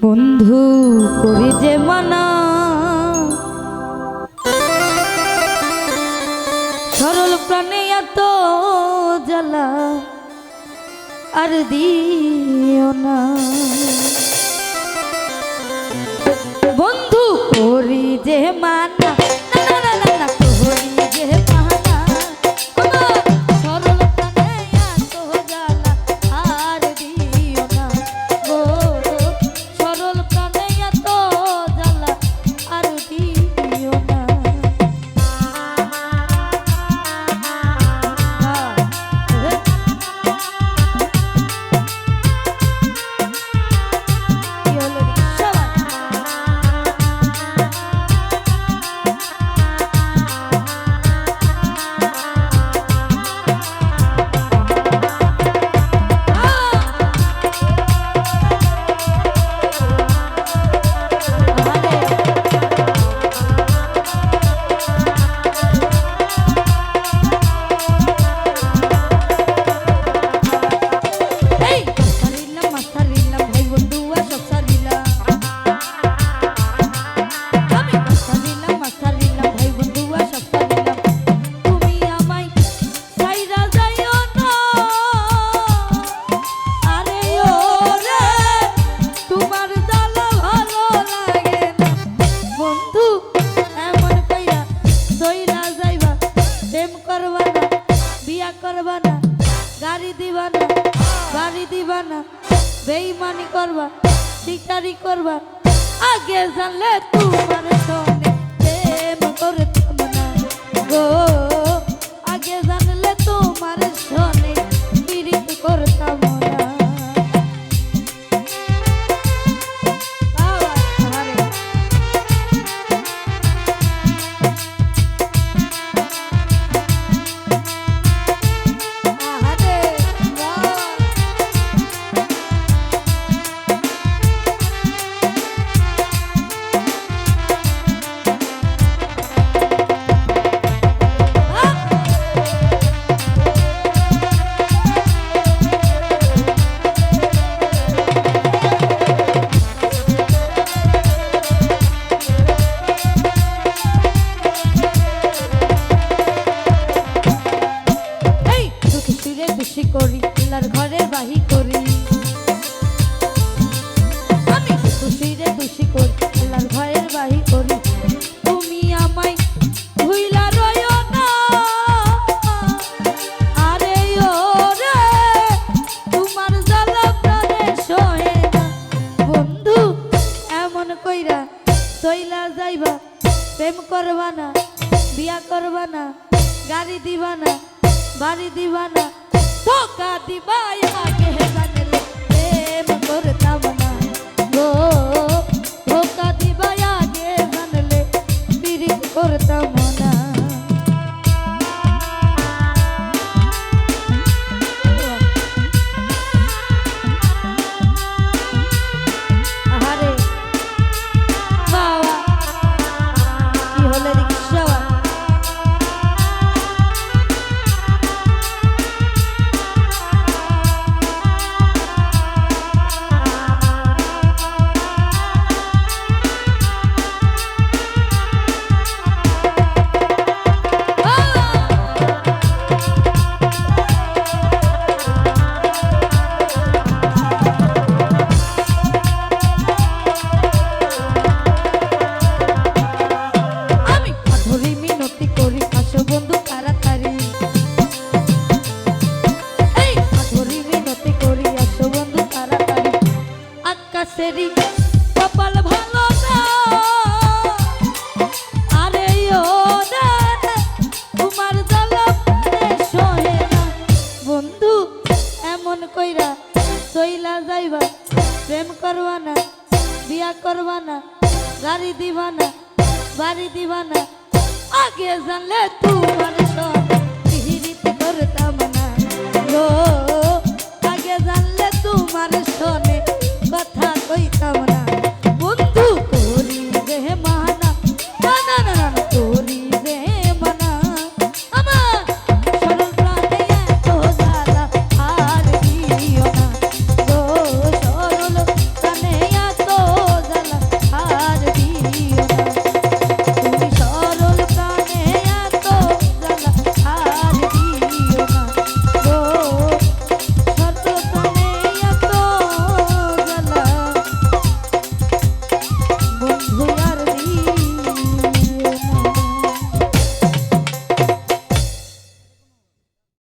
বন্ধু করি যে মানা সরল প্রাণে এত জ্বালা আর দিও না। বন্ধু করি যে মানা গাড়ি দিবা না বাড়ি দিবা না বেঈমানি করবা চিটারি করবা আগে জানলে তোমার সঙ্গে প্রেম করতাম না গো আগে জানলে তোমার সঙ্গে প্রীতি করতাম না। করি আল্লাহর ঘরে বাহি করি আমি খুশিরে খুশি করি আল্লাহর ঘরের বাহি করি তুমি আমায় ভুইলা রইও না আরে ও রে তোমার জ্বালা প্রাণে সহে না। বন্ধু এমন কইরা চইলা যাইবা প্রেম করবা না বিয়া করবা না গাড়ি দিবা না বাড়ি দিবা না ধোকা দিবা আগে জানলে প্রেম করতাম না গো ধোকা দিবা আগে জানলে প্রীতি করতাম না। আরে বাবা কি হলে রিক্সা সেরি কপাল ভালো না আরে ও না তোমার জ্বালা প্রাণে সহে না। বন্ধু এমন কইরা চইলা যাইবা প্রেম করবা না বিয়া করবা না গাড়ি দিবা না বাড়ি দিবা না আগে জানলে তোমার সঙ্গে প্রীতি করতাম না গো আগে জানলে তোমার সঙ্গে কথা কইতাম না।